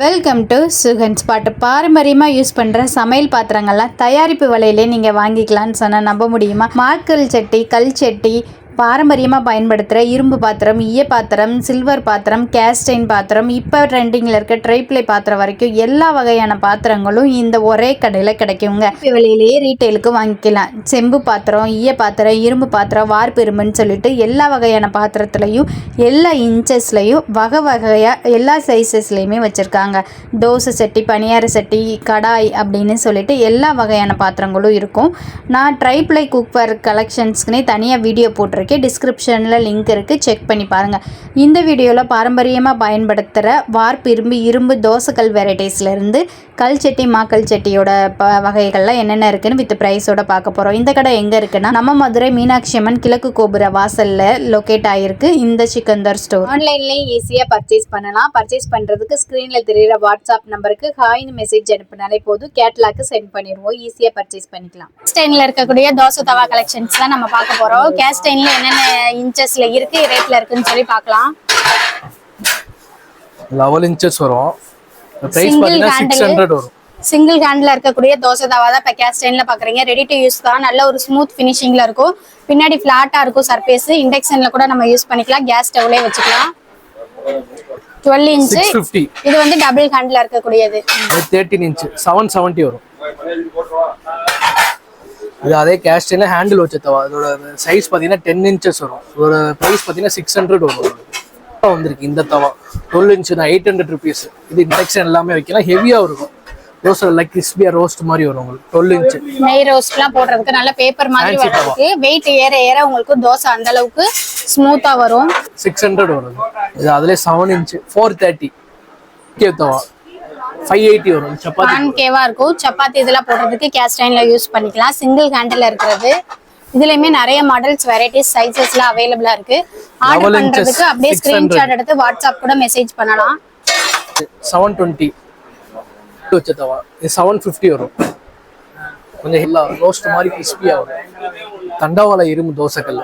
Welcome to Sugan spot. பாரம்பரியமாக use பண்ணுற சமையல் பாத்திரங்கள்லாம் தயாரிப்பு விலையிலே நீங்கள் வாங்கிக்கலான்னு சொன்னால் நம்ப முடியுமா? மார்க்கல் சட்டி, கல் சட்டி, பாரம்பரியமாக பயன்படுத்துகிற இரும்பு பாத்திரம், ஈய பாத்திரம், சில்வர் பாத்திரம், கேஸ்டைன் பாத்திரம், இப்போ ட்ரெண்டிங்கில் இருக்க ட்ரைப்ளை பாத்திரம் வரைக்கும் எல்லா வகையான பாத்திரங்களும் இந்த ஒரே கடையில் கிடைக்குங்க. விலையிலேயே ரீட்டெயிலுக்கு வாங்கிக்கலாம். செம்பு பாத்திரம், ஈய பாத்திரம், இரும்பு பாத்திரம், வார்ப்பு இரும்புன்னு சொல்லிட்டு எல்லா வகையான பாத்திரத்துலையும் எல்லா இன்ச்சஸ்லையும் வகை வகையாக எல்லா சைஸஸ்லையுமே வச்சுருக்காங்க. தோசை சட்டி, பணியார சட்டி, கடாய் அப்படின்னு சொல்லிட்டு எல்லா வகையான பாத்திரங்களும் இருக்கும். நான் ட்ரைப்ளை குக்வேர் கலெக்ஷன்ஸ்க்குனே தனியாக வீடியோ போட்டிருக்கேன். டிஸ்கிரிப்ஷனில் லிங்க் இருக்குது, செக் பண்ணி பாருங்கள். இந்த வீடியோவில் பாரம்பரியமாக பயன்படுத்துகிற வார்ப்பு இரும்பு தோசைக்கல் வெரைட்டிஸ்லேருந்து கல் சட்டி, மாக்கல் சட்டியோட வகைகள்லாம் என்னென்ன இருக்குன்னு வித் ப்ரைஸோட பார்க்க போகிறோம். இந்த கடை எங்கே இருக்குன்னா நம்ம மதுரை மீனாட்சி அம்மன் கிழக்கு கோபுர வாசலில் லொக்கேட் ஆகிருக்கு இந்த சிக்கந்தர் ஸ்டோர். ஆன்லைன்லேயும் ஈஸியாக பர்ச்சேஸ் பண்ணலாம். பர்ச்சேஸ் பண்ணுறதுக்கு ஸ்க்ரீனில் தெரிகிற வாட்ஸ்அப் நம்பருக்கு ஹாய்னு மெசேஜ் அனுப்பினாலே போதும், கேட்லாக்கு சென்ட் பண்ணிடுவோம். ஈஸியாக பர்ச்சேஸ் பண்ணிக்கலாம். கேஸ்டைனில் இருக்கக்கூடிய தோசை தவா கலெக்ஷன்ஸ் தான் நம்ம பார்க்க போகிறோம். கேஸ்டைனில் என்னென்ன இன்ச்சஸ்ல இருக்கு, ரேட்ல இருக்குன்னு சொல்லி பார்க்கலாம். 11 இன்ச்சஸ் வரும். பிரைஸ் பாத்தீங்கன்னா 600 வரும். சிங்கிள் ஹேண்ட்ல இருக்கக்கூடிய தோசை தவா தான் இப்ப கேஸ்டைன்ல பாக்குறீங்க. ரெடி டு யூஸ் தான். நல்ல ஒரு ஸ்மூத் ஃபினிஷிங்ல இருக்கும். பின்னாடி ஃபிளாட்டா இருக்கும் சர்ஃபேஸ். இண்டக்ஷன்ல கூட நம்ம யூஸ் பண்ணிக்கலாம். கேஸ் ஸ்டவ்லயே வச்சுக்கலாம். 12 இன்ச். இது வந்து டபுள் ஹேண்ட்ல இருக்கக்கூடியது. 13 இன்ச் 770 வரும். இது அதே கேஸ்டைன்ல ஹேண்டில் வச்ச தவா. அதோட சைஸ் பாத்தீங்கன்னா 10 இன்ச்சஸ் வரும். ஒரு பிரைஸ் பாத்தீங்கன்னா 600 வரும். வந்திருக்கு இந்த தவா 12 இன்ச் தான் 800 rupees. இது இண்டக்ஷன் எல்லாமே வைக்கலாம். ஹெவியா இருக்கும். ரோஸ்ட் லைக் கிறிஸ்பியா ரோஸ்ட் மாதிரி வரும் உங்களுக்கு. 12 இன்ச் நெய் ரோஸ்ட்லாம் போடுறதுக்கு நல்ல பேப்பர் மாதிரி வரதுக்கு வெயிட் ஏற ஏற உங்களுக்கு தோசை அந்த அளவுக்கு ஸ்மூத்தா வரும். 600 வரும். இது அதுல 7 இன்ச் 430 தவா 580 வரும். சப்பாத்தி கேவா இருக்கும். சப்பாத்தி இதெல்லாம் போடுறதுக்கு கேஸ்டைன்ல யூஸ் பண்ணிக்கலாம். சிங்கிள் ஹேண்டில் இருக்கிறது. இதுலயுமே நிறைய மாடல்ஸ், வெரைட்டிஸ், சைஸஸ்லாம் அவைலபிளா இருக்கு. ஆர்டர் பண்றதுக்கு அப்படியே ஸ்கிரீன்ஷாட் எடுத்து வாட்ஸ்அப் கூட மெசேஜ் பண்ணலாம். 720 வச்ச தவா. இது 750 வரும். கொஞ்சம் எல்லா ரோஸ்ட் மாதிரி கிறிஸ்பியா வரும். தண்டவாள இரும்பு தோசைக்கல்.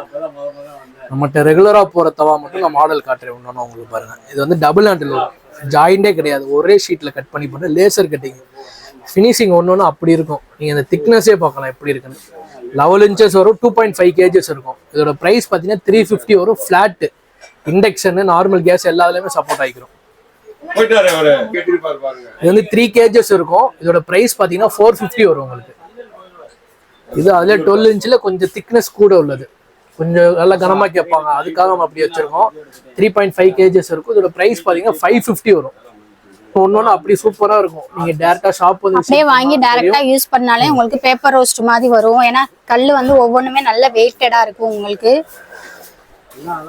நம்மகிட்ட ரெகுலரா போற தவா மட்டும் நான் மாடல் காட்டுறேன். ஒன்னொன்னு உங்களுக்கு பாருங்க. இது வந்து டபுள் ஹேண்டில் வரும். ஜாயிண்டே கிடையாது. ஒரே ஷீட்ல கட் பண்ணி போட்டு லேசர் கட்டிங். ஃபினிஷிங் ஒன்னொன்னு அப்படி இருக்கும். நீங்க அந்த திக்னஸே பார்க்கலாம் எப்படி இருக்குன்னு. 11 இன்ச்சஸ் வரும். 2.5 kgs இருக்கும். இதோட பிரைஸ் பாத்தீங்கன்னா 350 வரும். ஃபிளாட் இண்டக்ஷன், நார்மல் கேஸ் எல்லாத்துலயுமே சப்போர்ட் ஆகிக்கிறோம். இது வந்து 3 kgs இருக்கும். இதோட பிரைஸ் பாத்தீங்கன்னா 450 வரும் உங்களுக்கு. இது அதுல 12 இன்ச்ல கொஞ்சம் திக்னஸ் கூட உள்ளது. கொஞ்சம் நல்லா கனமா கேட்பாங்க, அதுக்காக நம்ம அப்படி வச்சிருக்கோம். 3.5 kgs இருக்கும். இதோட பிரைஸ் பாத்தீங்கன்னா 550 வரும். ஒன்னொன்னு அப்படி சூப்பரா இருக்கும். நீங்க டைரக்டா ஷாப் வந்து அப்படியே வாங்கி டைரக்டா யூஸ் பண்ணாலே உங்களுக்கு பேப்பர் ரோஸ்ட் மாதிரி வரும். ஏன்னா கல்லு வந்து ஒவ்வொன்றுமே நல்ல வெயிட்டடா இருக்கும். உங்களுக்கு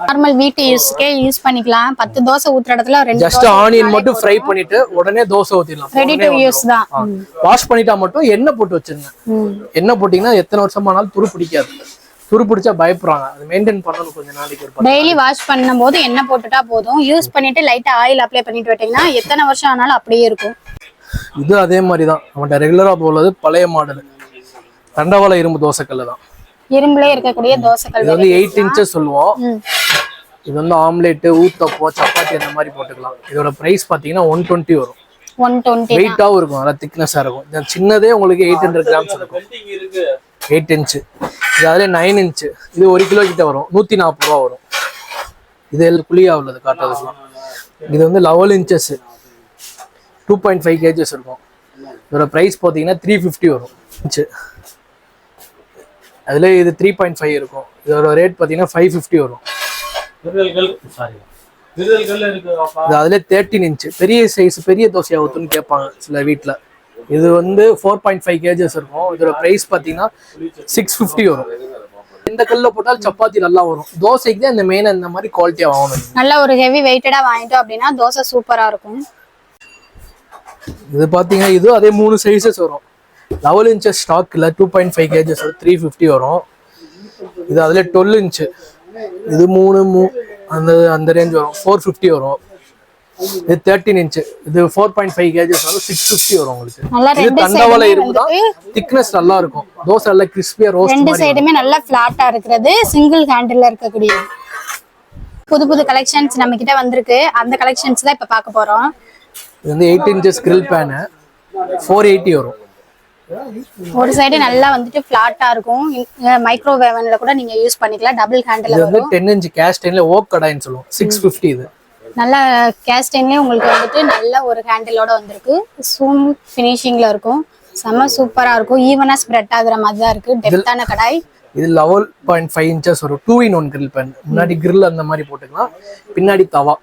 நார்மல் வீட்டு யூஸ்க்கே யூஸ் பண்ணிக்கலாம். 10 தோசை ஊத்துற இடத்துல 2 ஜஸ்ட் ஆனியன் மட்டும் ஃப்ரை பண்ணிட்டு உடனே தோசை ஊத்திடலாம். ரெடி டு யூஸ் தான். வாஷ் பண்ணிட்டா மட்டும் எண்ணெய் போட்டு வச்சிருங்க. எண்ணெய் போட்டீங்கன்னா எத்தனை வருஷமானாலும் துரு பிடிக்காது. துரு பிடிச்சா பயப்படுறாங்க. அது மெயின்டைன் பண்ணணும் கொஞ்ச நாளைக்கு. டெய்லி வாஷ் பண்ணும்போது எண்ணெய் போட்டுட்டா போதும். யூஸ் பண்ணிட்டு லைட்டா ஆயில் அப்ளை பண்ணிட்டு விட்டீங்கன்னா எத்தனை வருஷம் ஆனாலும் அப்படியே இருக்கும். இது அதே மாதிரி தான். நம்மகிட்ட ரெகுலரா போடுறது பழைய மாடல் தண்டவாள இரும்பு தோசைக்கல்ல தான். இரும்புலே இருக்கக்கூடிய தோசைக்கல். இது வந்து 8 இன்ச்சஸ் சொல்லுவோம். இது வந்து ஆம்லேட், ஊத்தப்போ, சப்பாத்தி அந்த மாதிரி போட்டுக்கலாம். இதோட பிரைஸ் பாத்தீங்கன்னா 120 வரும். 120 வெயிட்டாவும் இருக்கும். நல்லா திக்னஸா இருக்கும். இந்த சின்னதே உங்களுக்கு 800 கிராம்ஸ் இருக்கும். 8 இன்ச். இது அதுல 9 இன்ச். இது 1 கிலோ கிட்ட வரும். 140 ரூபா வரும். இது குழியா உள்ளது காட்டுறதுலாம். இது வந்து 11 இன்ச்சஸ் 2.5 kgs இருக்கும். இதோட பிரைஸ் பாத்தீங்கன்னா 350 வரும். அதுல இது 3.5 இருக்கும். இதோட ரேட் பாத்தீங்கன்னா 550 வரும். இது அதுல 13 இன்ச் பெரிய சைஸ், பெரிய தோசையா ஊத்துன்னு கேட்பாங்க சில வீட்டுல. இது வந்து 4.5 kgs இருக்கும். இதோட பிரைஸ் பாத்தீங்கன்னா 650 வரும். இந்த கல்ல போட்டால் சப்பாத்தி நல்லா வரும். தோசைக்கு தான் இந்த மெயின் இந்த மாதிரி குவாலிட்டியா வாங்கணும். நல்ல ஒரு ஹெவி வெயிட்டடா வாங்கிட்டோம் அப்படின்னா தோசை சூப்பரா இருக்கும். இது பாத்தீங்கன்னா இது அதே 3 சைஸஸ் வரும். 11 இன்ச்சஸ் ஸ்டாக்ல 2.5 kgs 350 வரும். இது அதுல 12 இன்ச். இது 3 அந்த ரேஞ்ச் வரும். 450 வரும். இது 13 இன்ச். இது 4.5 kgs வரும். 650 வரும் உங்களுக்கு. இது தண்டவாள இரும்பு தான். திக்னஸ் நல்லா இருக்கும். தோசை நல்லா கிறிஸ்பியா ரோஸ்ட் ரெண்டு சைடுமே நல்லா ஃபிளாட்டா இருக்குது. சிங்கிள் ஹேண்டில்ல இருக்கக்கூடிய புது புது கலெக்ஷன்ஸ் நம்ம கிட்ட வந்திருக்கு. அந்த கலெக்ஷன்ஸ் தான் இப்ப பார்க்க போறோம். இது வந்து 8 inches grill pan 480 வரும். ஒரு சைடு நல்லா வந்துட்டு ஃபிளாட்டா இருக்கும். மைக்ரோவேவன்ல கூட நீங்க யூஸ் பண்ணிக்கலாம். டபுள் ஹேண்டில் இது வந்து வரும். 10 inch கேஸ்ட் அயர்ன்ல ஓக் கடாய்னு சொல்லுவோம். 650 இது. நல்ல கேஸ்டைன்லயே உங்களுக்கு வந்துட்டு நல்ல ஒரு ஹேண்டிலோட வந்திருக்கு. ஸ்மூத் ஃபினிஷிங்ல இருக்கும். செம சூப்பரா இருக்கும். ஈவனா ஸ்ப்ரெட் ஆகுற மாதிரி தான் இருக்கு. டெப்தான கடாய். இது 11.5 inches வரும். 2-in-1 grill pan. முன்னாடி grill அந்த மாதிரி போட்டுக்கலாம், பின்னாடி தவா.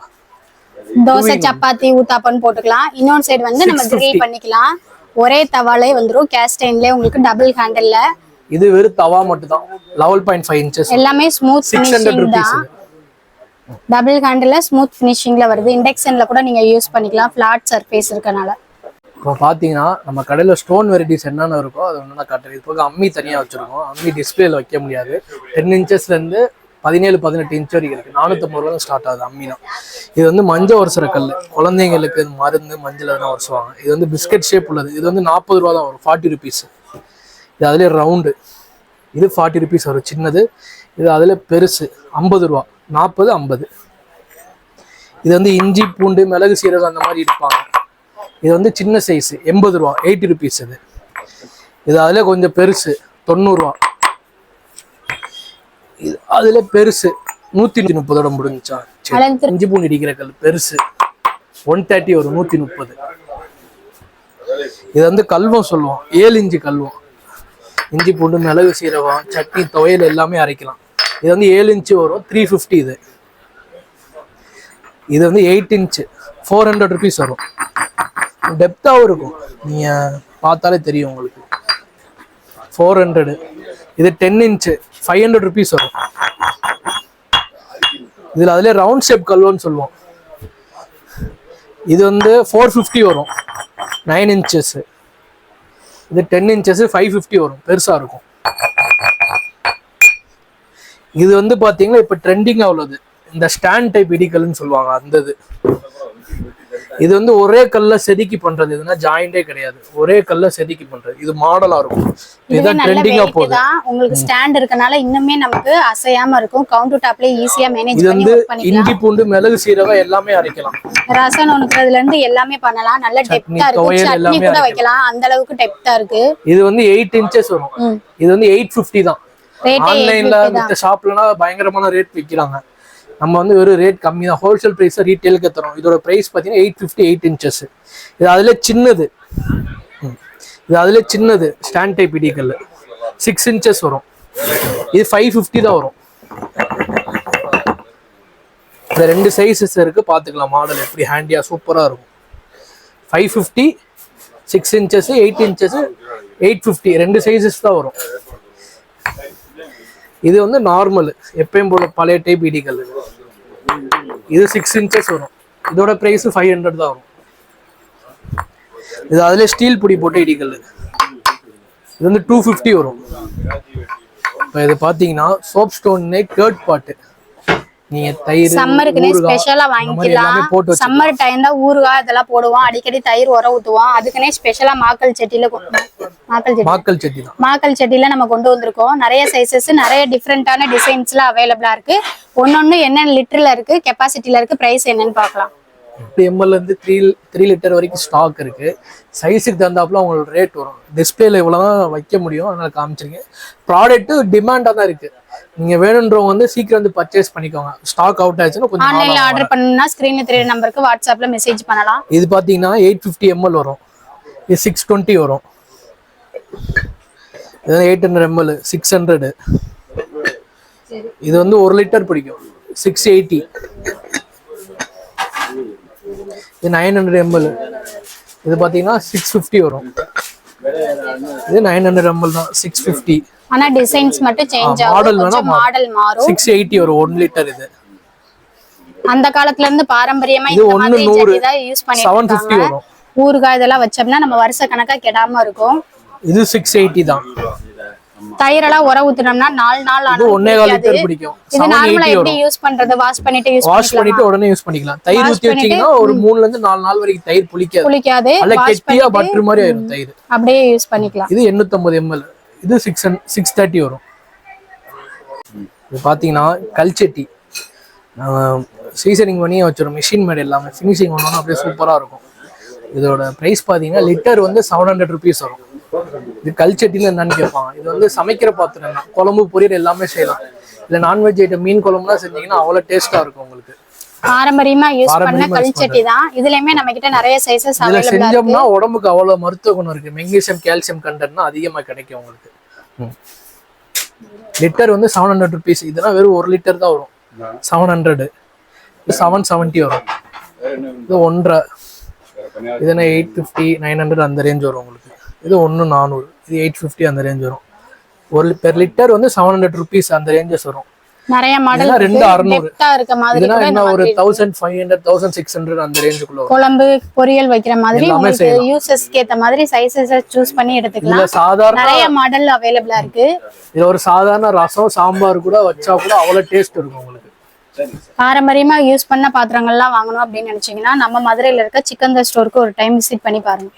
தோசை சப்பாத்தி ஊத்தாப்பன்னு போட்டுக்கலாம். இன்னொரு சைடு வந்து நம்ம கிரில் பண்ணிக்கலாம். ஒரே தவாலே வந்துரும். கேஸ்டைன்லயே உங்களுக்கு டபுள் ஹேண்டில்ல. இது வெறும் தவா மட்டும் தான். 11.5 inches. எல்லாமே ஸ்மூத் ஃபினிஷிங் தான். டபுள் ஹேண்டில்ல ஸ்மூத் ஃபினிஷிங்ல வருது. இண்டக்ஷன்ல கூட நீங்க யூஸ் பண்ணிக்கலாம். ஃபிளாட் சர்ஃபேஸ் இருக்கனால. இப்போ பார்த்தீங்கன்னா நம்ம கடையில் ஸ்டோன் வெரைட்டிஸ் என்னென்ன இருக்கோ அது ஒன்று காட்டுறது. இது போக அம்மி தனியாக வச்சுருக்கோம். அம்மி டிஸ்பிளேல வைக்க முடியாது. 10 inchesலேருந்து 17-18 inch வரைக்கும் இருக்குது. 450 ரூபா ஸ்டார்ட் ஆகுது அம்மினா. இது வந்து மஞ்சள் உரசுற கல். குழந்தைங்களுக்கு மருந்து மஞ்சள் தான் உரசுவாங்க. இது வந்து பிஸ்கட் ஷேப் உள்ளது. இது வந்து 40 ரூபா தான் வரும். 40 rupees. இது அதிலே ரவுண்டு. இது 40 rupees வரும் சின்னது. இது அதில் பெருசு 50 ரூபா. 40, 50. இது வந்து இஞ்சி பூண்டு மிளகு சீரகம் அந்த மாதிரி இருப்பாங்க. இது வந்து சின்ன சைஸ் 80 ரூபா. 80 rupees இது. இது அதில் கொஞ்சம் பெருசு 90 ரூபா. இது அதில் பெருசு 130 முடிஞ்சா. இஞ்சி பூண்டு இடிக்கிற கல் பெருசு 130 வரும். 130. இது வந்து கல்வம் சொல்லுவோம். 7 inch கல்வம். இஞ்சி பூண்டு மிளகு சீரகம் சட்னி துவையல் எல்லாமே அரைக்கலாம். இது வந்து 7 inch வரும். 350 இது. இது வந்து 8 inch 400 rupees வரும். டெப்த்தாகவும் இருக்கும். நீங்கள் பார்த்தாலே தெரியும் உங்களுக்கு. 400. இது 10 inch 500 rupees வரும். இதில் அதிலே ரவுண்ட் ஷேப் கல்வன்னு சொல்லுவோம். இது வந்து 450 வரும். 9 inches. இது 10 inches 550 வரும். பெருசாக இருக்கும். இது வந்து பார்த்தீங்கன்னா இப்போ ட்ரெண்டிங்காக உள்ளது இந்த ஸ்டாண்ட் டைப் இடிக்கல்னு சொல்லுவாங்க. அந்த இது வந்து ஒரே கல்ல செதுக்கி பண்றது. இதுனா ஜாயிண்டே கிடையாது. ஒரே கல்ல செதுக்கி பண்றது. இது மாடலா இருக்கும். இதுதான் ட்ரெண்டிங்கா போகுது. உங்களுக்கு ஸ்டாண்ட் இருக்கனால இன்னுமே நமக்கு அசையாம இருக்கும். கவுண்டர் டாப்ல ஈஸியா மேனேஜ் பண்ணி ஒர்க் பண்ணிக்கலாம். இஞ்சி பூண்டு மிளகு சீரகம் எல்லாமே அரைக்கலாம். ரசம் நுணுக்குறதுல இருந்து எல்லாமே பண்ணலாம். நல்ல டெப்தா இருக்கு. சட்னி கூட வைக்கலாம். அந்த அளவுக்கு டெப்தா இருக்கு. இது வந்து 8 inches வரும். இது வந்து 850 தான். ஆன்லைன்ல மத்த ஷாப்லனா பயங்கரமான ரேட் விக்கிறாங்க. நம்ம வந்து ஒரு ரேட் கம்மி தான். ஹோல்சேல் பிரைஸ் ரீட்டெயிலுக்கு தரோம். இதோட பிரைஸ் பார்த்தீங்கன்னா 850. 8 inches. இது அதில் சின்னது. இது அதில் சின்னது ஸ்டாண்ட் டைப் இடிக்கல் 6 inches வரும். இது 550 தான் வரும். இந்த 2 சைஸஸ் இருக்கு. பார்த்துக்கலாம் மாடல் எப்படி ஹேண்டியா சூப்பராக இருக்கும். 550 6 inches 8 inches 850 2 சைஸஸ் தான் வரும். இது வந்து நார்மல் எப்பயும் போல பழைய டைப் இடிக்கல். இது 6 inches வரும். இதோட பிரைஸ் 500 தான் வரும். இது அதில் ஸ்டீல் பொடி போட்டு இடிக்கல். இது வந்து 250 வரும். இப்போ இது பார்த்தீங்கன்னா சோப் ஸ்டோன் கேர்ட் பாட்டு. நீங்க தயிர் சம்மருக்கு ஸ்பெஷலா வாங்கிக்கலாம். சம்மர் டைம்ல ஊறுகாய் இதெல்லாம் போடுவோம். அடிக்கடி தயிர் உர ஊத்துவோம். அதுக்குனே ஸ்பெஷலா மாக்கல் சட்டில நம்ம கொண்டு வந்திருக்கோம். நிறைய சைஸஸ் நிறைய டிஃப்ரெண்டான டிசைன்ஸ்ல அவைலபிளா இருக்கு. ஒன்னொன்னு என்ன லிட்டர்ல இருக்கு, கெப்பாசிட்டில இருக்கு, பிரைஸ் என்னன்னு பார்க்கலாம். ml இருந்து 3 லிட்டர் வரைக்கும் ஸ்டாக் இருக்கு. சைஸுக்கு தகுந்தாப்புல அவங்களோட ரேட் வரும். டிஸ்பிளேல இவ்வளவுதான் வைக்க முடியும். அதனால காமிச்சிருக்கேன். ப்ராடக்ட் டிமாண்டா தான் இருக்கு. நீங்க வேணும்ன்றவங்க வந்து சீக்கிரம் வந்து பர்ச்சேஸ் பண்ணிக்கோங்க. ஸ்டாக் அவுட் ஆயிடுச்சுன்னா கொஞ்சம் ஆன்லைன்ல ஆர்டர் பண்ணனும்னா ஸ்கிரீன்ல தெரியற நம்பருக்கு வாட்ஸ்அப்ல மெசேஜ் பண்ணலாம். இது பாத்தீங்கன்னா 850 ml வரும். இது 620 வரும். இது 800 ml 600. இது வந்து 1 லிட்டர் பிடிக்கும் 680. இது 900 ml. இது பாத்தீங்கன்னா 650 வரும். இது 900 ml தான் 650. ஆனா டிசைன்ஸ் மட்டும் சேஞ்ச் ஆகும். கொஞ்சம் மாடல் மாறும். 680 வரும் 1 லிட்டர். இது அந்த காலத்துல இருந்து பாரம்பரியமா இந்த மாதிரி ஜட்டி தான் யூஸ் பண்ணிட்டு 750 வரும். ஊறுகாய் இதெல்லாம் வச்சோம்னா நம்ம வருஷ கணக்கா கெடாம இருக்கும். இது 680 தான். தயிரெல்லாம் உர ஊத்துனோம்னா 4 நாள் ஆனா 1.25 லிட்டர் பிடிக்கும். இது நார்மலா எப்படி யூஸ் பண்றது? வாஷ் பண்ணிட்டு உடனே யூஸ் பண்ணிக்கலாம். தயிர் ஊத்தி வச்சீங்கன்னா ஒரு 3 ல இருந்து 4 நாள் வரைக்கும் தயிர் புளிக்காது. நல்ல கெட்டியா பட்டர் மாதிரி ஆயிடும் தயிர். அப்படியே யூஸ் பண்ணிக்கலாம். இது 850 ml. இது 630 வரும். இது பாத்தீங்கன்னா கல்ச்சட்டி சீசனிங் பண்ணி வச்சிரும். மிஷின் மேட் எல்லாமே ஃபினிஷிங் பண்ணோம்னா அப்படியே சூப்பரா இருக்கும். இதோட ப்ரைஸ் பார்த்தீங்கன்னா லிட்டர் வந்து 700 ருபீஸ் வரும். இது கல் சட்டின்னு என்னன்னு கேட்பாங்க. இது வந்து சமைக்கிற பாத்திரம் தான், குழம்பு பொரியல் எல்லாமே செய்யலாம். இல்லை நான்வெஜ் ஐட்டம் மீன் குழம்புலாம் செஞ்சீங்கன்னா அவ்வளோ டேஸ்ட்டாக இருக்கும் உங்களுக்கு. பாரம்பரியமா யூஸ் பண்ண கல் சட்டி தான். இதுலயுமே நம்ம கிட்ட நிறைய சைஸஸ் இதுல அவைலபிளா இருக்கு. செஞ்சோம்னா உடம்புக்கு அவ்வளவு மருத்துவ குணம் இருக்கு. மெக்னீசியம் கால்சியம் கண்டென்ட்னா அதிகமா கிடைக்கும் உங்களுக்கு. லிட்டர் வந்து 700 ருபீஸ். இதெல்லாம் வெறும் 1 லிட்டர் தான் வரும். 700. இது 770 வரும். இது 1.5. இதுனா 850 900 அந்த ரேஞ்ச் வரும் உங்களுக்கு. இது 1.400. இது 850 அந்த ரேஞ்ச் வரும். ஒரு பெர் லிட்டர் வந்து 700 ருபீஸ் அந்த ரேஞ்சஸ் வரும். நிறைய மாடல் இதெல்லாம் 2600. டெப்தா இருக்க மாதிரி இதுனா கூட என்ன ஒரு 1500 1600 அந்த ரேஞ்சுக்குள்ள வரும். குழம்பு பொரியல் வைக்கிற மாதிரி எல்லாமே உங்களுக்கு யூசஸ்க்கு ஏத்த மாதிரி சைஸஸ் சூஸ் பண்ணி இதுல எடுத்துக்கலாம். சாதாரண நிறைய மாடல் அவைலபிளா இருக்கு. இதுல ஒரு சாதாரண ரசம் சாம்பார் கூட வச்சா கூட அவ்வளவு டேஸ்ட் இருக்கும் உங்களுக்கு. பாரம்பரியமா யூஸ் பண்ண பாத்திரங்கள்லாம் வாங்கணும் அப்படின்னு நினைச்சீங்கன்னா நம்ம மதுரையில இருக்க சிக்கன் ஸ்டோருக்கு ஒரு டைம் விசிட் பண்ணி பாருங்க.